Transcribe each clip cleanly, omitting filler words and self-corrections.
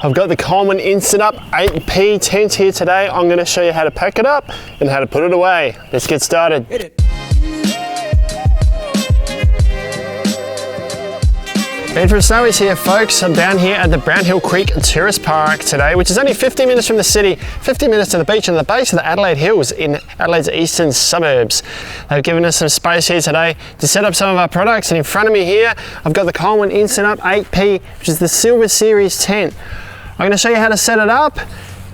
I've got the Coleman Instant Up 8P tent here today. I'm going to show you how to pack it up and how to put it away. Let's get started. Hit it. Ben from Snowy's here, folks. I'm down here at the Brownhill Creek Tourist Park today, which is only 15 minutes from the city, 50 minutes to the beach and the base of the Adelaide Hills in Adelaide's eastern suburbs. They've given us some space here today to set up some of our products, and in front of me here, I've got the Coleman Instant Up 8P, which is the Silver Series tent. I'm going to show you how to set it up.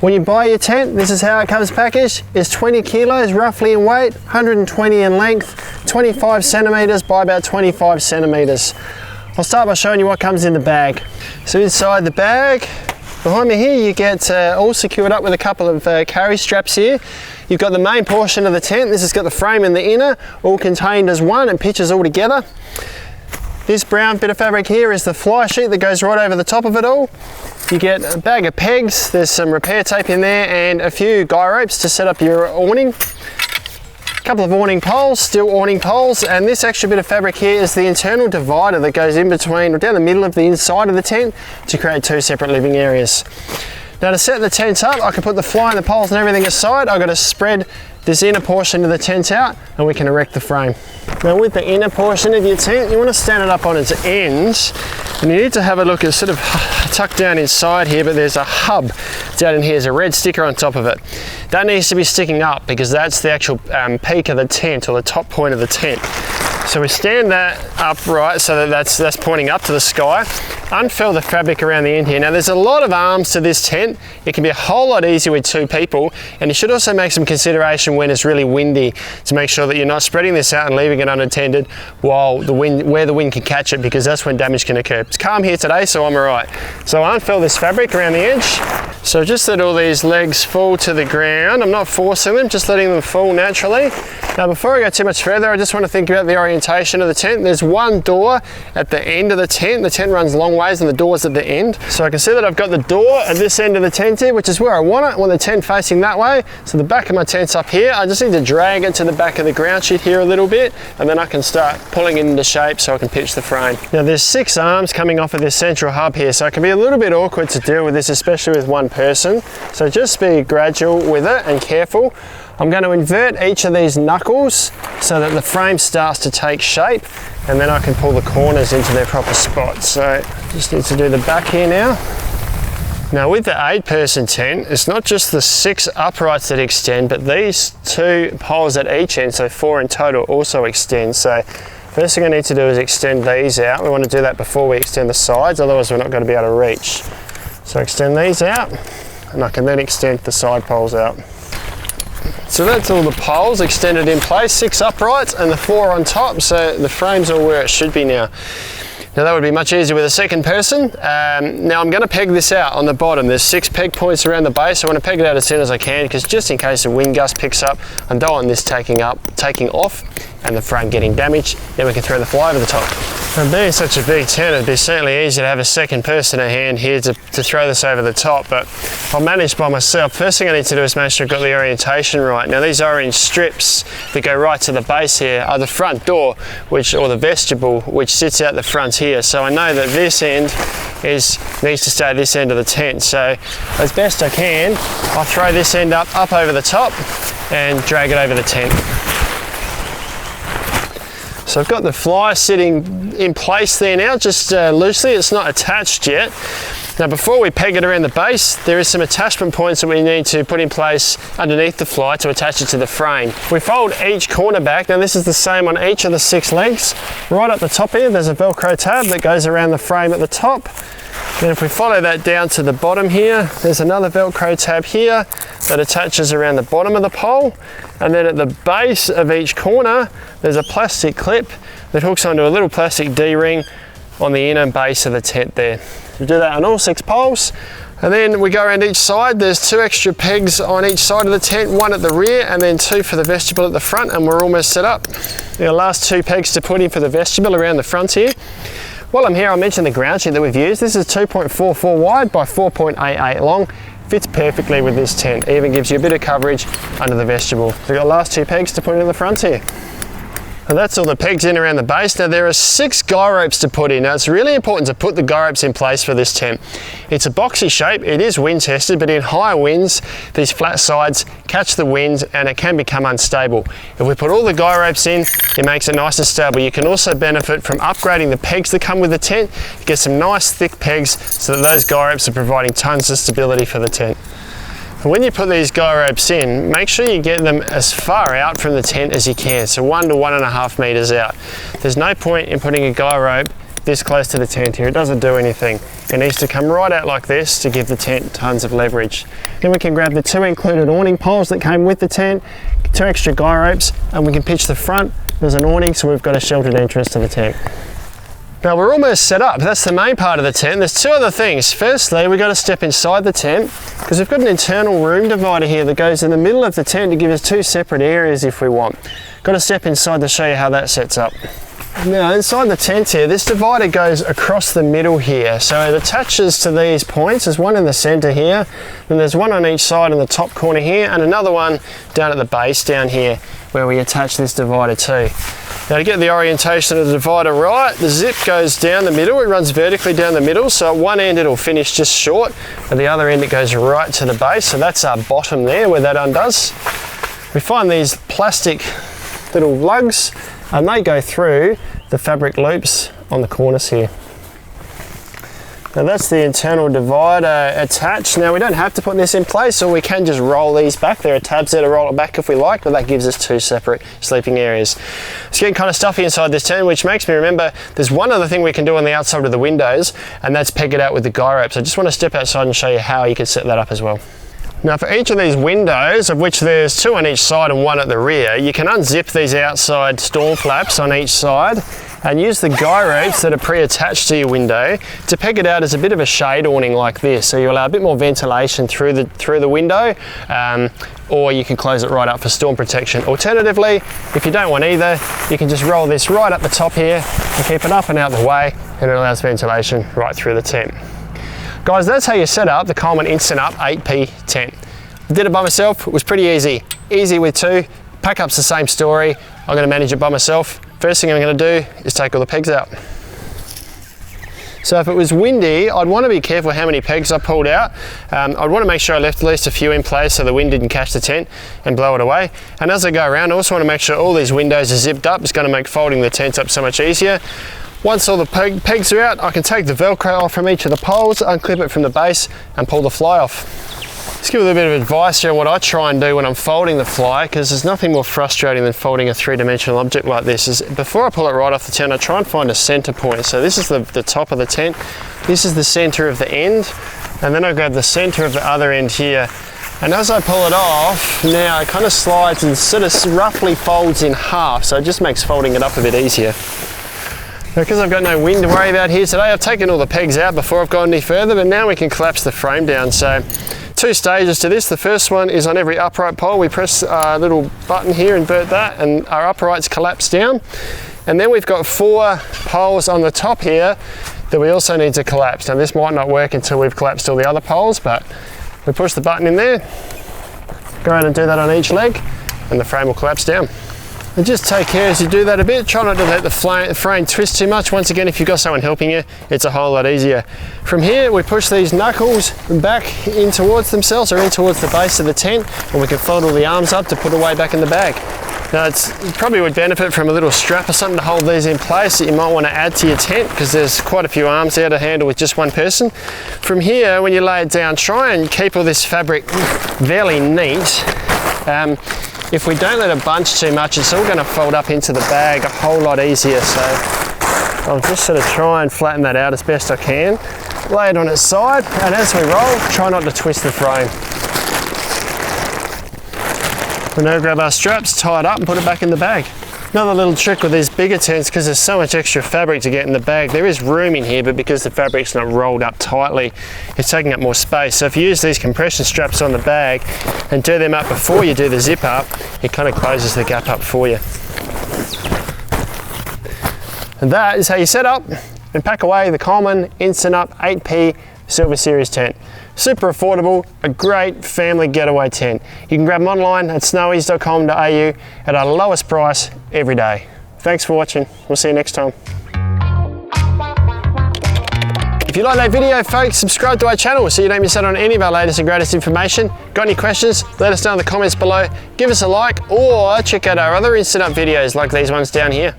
When you buy your tent, this is how it comes packaged. It's 20 kilos roughly in weight, 120 in length, 25 centimeters by about 25 centimeters. I'll start by showing you what comes in the bag. So inside the bag, behind me here, you get all secured up with a couple of carry straps here. You've got the main portion of the tent. This has got the frame and the inner, all contained as one and pitches all together. This brown bit of fabric here is the fly sheet that goes right over the top of it all. You get a bag of pegs, there's some repair tape in there and a few guy ropes to set up your awning. A couple of awning poles, steel awning poles, and this extra bit of fabric here is the internal divider that goes in between, or down the middle of the inside of the tent to create two separate living areas. Now to set the tent up, I can put the fly and the poles and everything aside. I've got to spread this inner portion of the tent out and we can erect the frame. Now with the inner portion of your tent, you want to stand it up on its ends, and you need to have a look. It's sort of tucked down inside here, but there's a hub down in here. There's a red sticker on top of it. That needs to be sticking up because that's the actual peak of the tent, or the top point of the tent. So we stand that upright so that that's pointing up to the sky. Unfurl the fabric around the end here. Now there's a lot of arms to this tent. It can be a whole lot easier with two people, and you should also make some consideration when it's really windy to make sure that you're not spreading this out and leaving it unattended while the wind, where the wind can catch it, because that's when damage can occur. It's calm here today, so I'm alright. So I unfurl this fabric around the edge. So just let all these legs fall to the ground. I'm not forcing them, just letting them fall naturally. Now before I go too much further, I just want to think about the orientation of the tent. There's one door at the end of the tent. The tent runs long ways and the door's at the end. So I can see that I've got the door at this end of the tent here, which is where I want it. I want the tent facing that way. So the back of my tent's up here. I just need to drag it to the back of the ground sheet here a little bit, and then I can start pulling it into shape so I can pitch the frame. Now there's 6 arms coming off of this central hub here, so it can be a little bit awkward to deal with this, especially with one person. So just be gradual with it and careful. I'm going to invert each of these knuckles so that the frame starts to take shape, and then I can pull the corners into their proper spots. So just need to do the back here now. Now with the 8-person tent, it's not just the 6 uprights that extend, but these 2 poles at each end, so 4 in total, also extend. So first thing I need to do is extend these out. We want to do that before we extend the sides, otherwise we're not going to be able to reach. So extend these out, and I can then extend the side poles out. So that's all the poles extended in place, 6 uprights and the 4 on top, so the frame's all where it should be now. Now that would be much easier with a second person. Now I'm going to peg this out on the bottom. There's 6 peg points around the base. I want to peg it out as soon as I can, because just in case a wind gust picks up, I don't want this taking off and the frame getting damaged. Then we can throw the fly over the top. And being such a big tent, it'd be certainly easier to have a second person at hand here to throw this over the top, but I'll manage by myself. First thing I need to do is make sure I've got the orientation right. Now these orange strips that go right to the base here are the front door, or the vestibule, which sits out the front here. So I know that this end needs to stay at this end of the tent. So as best I can, I'll throw this end up over the top and drag it over the tent. So I've got the fly sitting in place there now, just loosely. It's not attached yet. Now before we peg it around the base, there is some attachment points that we need to put in place underneath the fly to attach it to the frame. We fold each corner back. Now this is the same on each of the 6 legs. Right up the top here, there's a Velcro tab that goes around the frame at the top. Then if we follow that down to the bottom here, there's another Velcro tab here that attaches around the bottom of the pole. And then at the base of each corner, there's a plastic clip that hooks onto a little plastic D-ring on the inner base of the tent there. We do that on all 6 poles. And then we go around each side. There's 2 extra pegs on each side of the tent, 1 at the rear and then 2 for the vestibule at the front, and we're almost set up. The last 2 pegs to put in for the vestibule around the front here. While I'm here, I'll mention the ground sheet that we've used. This is 2.44 wide by 4.88 long. Fits perfectly with this tent. Even gives you a bit of coverage under the vestibule. So we've got the last 2 pegs to put in the front here. And that's all the pegs in around the base. Now there are 6 guy ropes to put in. Now it's really important to put the guy ropes in place for this tent. It's a boxy shape, it is wind tested, but in high winds, these flat sides catch the wind and it can become unstable. If we put all the guy ropes in, it makes it nice and stable. You can also benefit from upgrading the pegs that come with the tent. Get some nice thick pegs so that those guy ropes are providing tons of stability for the tent. When you put these guy ropes in, make sure you get them as far out from the tent as you can, so 1 to 1.5 meters out. There's no point in putting a guy rope this close to the tent here. It doesn't do anything. It needs to come right out like this to give the tent tons of leverage. Then we can grab the 2 included awning poles that came with the tent, 2 extra guy ropes, and we can pitch the front. There's an awning, so we've got a sheltered entrance to the tent. Now we're almost set up. That's the main part of the tent. There's 2 other things. Firstly, we've got to step inside the tent because we've got an internal room divider here that goes in the middle of the tent to give us 2 separate areas if we want. Got to step inside to show you how that sets up. Now inside the tent here, this divider goes across the middle here. So it attaches to these points. There's one in the center here, then there's one on each side in the top corner here, and another one down at the base down here where we attach this divider to. Now to get the orientation of the divider right, the zip goes down the middle. It runs vertically down the middle, so at one end it'll finish just short, at the other end it goes right to the base, so that's our bottom there where that undoes. We find these plastic little lugs and they go through the fabric loops on the corners here. Now that's the internal divider attached. Now we don't have to put this in place, or we can just roll these back. There are tabs there to roll it back if we like, but that gives us 2 separate sleeping areas. It's getting kind of stuffy inside this tent, which makes me remember there's one other thing we can do on the outside of the windows, and that's peg it out with the guy ropes. I just want to step outside and show you how you can set that up as well. Now for each of these windows, of which there's 2 on each side and 1 at the rear, you can unzip these outside storm flaps on each side and use the guy ropes that are pre-attached to your window to peg it out as a bit of a shade awning like this, so you allow a bit more ventilation through the window, or you can close it right up for storm protection. Alternatively, if you don't want either, you can just roll this right up the top here and keep it up and out the way, and it allows ventilation right through the tent. Guys, that's how you set up the Coleman Instant Up 8P tent. I did it by myself. It was pretty easy. Easy with 2. Pack up's the same story. I'm going to manage it by myself. First thing I'm going to do is take all the pegs out. So if it was windy, I'd want to be careful how many pegs I pulled out. I'd want to make sure I left at least a few in place so the wind didn't catch the tent and blow it away. And as I go around, I also want to make sure all these windows are zipped up. It's going to make folding the tent up so much easier. Once all the pegs are out, I can take the Velcro off from each of the poles, unclip it from the base and pull the fly off. Let's give a little bit of advice here on what I try and do when I'm folding the fly, because there's nothing more frustrating than folding a 3-dimensional object like this. Is before I pull it right off the tent, I try and find a center point. So this is the top of the tent, this is the center of the end, and then I grab the center of the other end here. And as I pull it off, now it kind of slides and sort of roughly folds in half, so it just makes folding it up a bit easier. Now, because I've got no wind to worry about here today, I've taken all the pegs out before I've gone any further, but now we can collapse the frame down. So 2 stages to this. The first one is on every upright pole. We press a little button here, invert that, and our uprights collapse down. And then we've got 4 poles on the top here that we also need to collapse. Now this might not work until we've collapsed all the other poles, but we push the button in there, go around and do that on each leg, and the frame will collapse down. And just take care as you do that a bit. Try not to let the frame twist too much. Once again, if you've got someone helping you, it's a whole lot easier. From here, we push these knuckles back in towards themselves, or in towards the base of the tent, and we can fold all the arms up to put away back in the bag. Now, it probably would benefit from a little strap or something to hold these in place that you might want to add to your tent, because there's quite a few arms there to handle with just one person. From here, when you lay it down, try and keep all this fabric fairly neat. If we don't let it bunch too much, it's all going to fold up into the bag a whole lot easier. So I'll just sort of try and flatten that out as best I can. Lay it on its side, and as we roll, try not to twist the frame. We'll now grab our straps, tie it up and put it back in the bag. Another little trick with these bigger tents, because there's so much extra fabric to get in the bag, there is room in here, but because the fabric's not rolled up tightly, it's taking up more space. So if you use these compression straps on the bag and do them up before you do the zip up, it kind of closes the gap up for you. And that is how you set up and pack away the Coleman Instant Up 8P Silver Series tent. Super affordable, a great family getaway tent. You can grab them online at snowies.com.au at our lowest price every day. Thanks for watching. We'll see you next time. If you like that video, folks, subscribe to our channel so you don't miss out on any of our latest and greatest information. Got any questions? Let us know in the comments below. Give us a like or check out our other Instant Up videos like these ones down here.